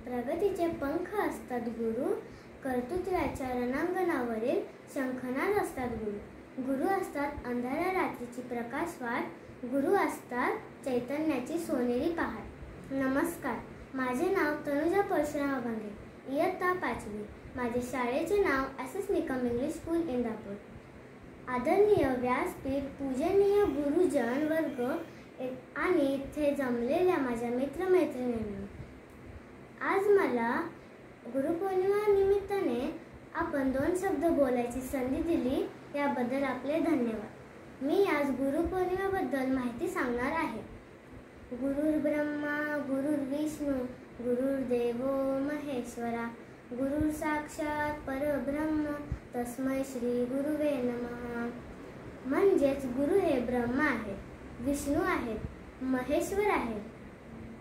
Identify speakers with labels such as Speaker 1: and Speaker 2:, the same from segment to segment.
Speaker 1: प्रगतीचे पंख असतात गुरु, कर्तृत्वाच्या रणांगणावरील शंखनाद असतात गुरु. गुरु असतात अंधाऱ्या रात्रीची प्रकाशवाट, गुरु असतात चैतन्याची सोनेरी पहाट. नमस्कार, माझे नाव तनुजा परशुराम अभंगे, इयत्ता 5वी. माझे शाळेचे नाव S S. Nikam English school Indapur. आदरणीय व्यासपीठ, पूजनीय गुरुजन वर्ग आणि इथे जमलेल्या माझ्या मित्रमैत्रिणींनो, आज मला गुरुपौर्णिमा निमित्ताने आपण 2 शब्द बोलायची संधी दिली, याबद्दल आपले धन्यवाद. मी आज गुरुपौर्णिमेबद्दल माहिती सांगणार आहे. गुरुर्ब्रह्मा गुरुर्विष्णू गुरुर्देवो महेश्वरा, गुरु साक्षात परब्रह्म तस्मै श्री गुरुवे नमः. म्हणजेच गुरु हे ब्रह्म आहेत, विष्णू आहेत, महेश्वर आहेत.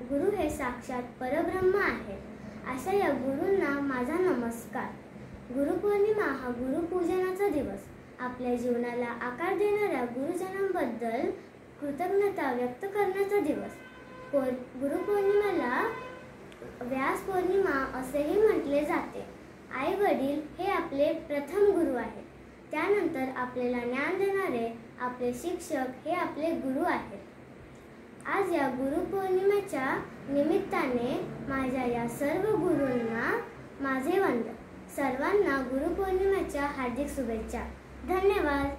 Speaker 1: गुरु हे साक्षात परब्रह्म आहेत. अशा या गुरूंना माझा नमस्कार. गुरुपौर्णिमा हा गुरुपूजनाचा दिवस. आपल्या जीवनाला आकार देणाऱ्या गुरुजनांबद्दल कृतज्ञता व्यक्त करण्याचा दिवस. गुरुपौर्णिमेला व्यास पौर्णिमा असेही म्हटले जाते. आई वडील हे आपले प्रथम गुरु आहेत. त्यानंतर आपल्याला ज्ञान देणारे आपले शिक्षक हे आपले गुरु आहेत. आज या गुरुपौर्णिमेच्या निमित्ताने माझ्या या सर्व गुरूंना माझे वंदन. सर्वांना गुरुपौर्णिमेच्या हार्दिक शुभेच्छा. धन्यवाद.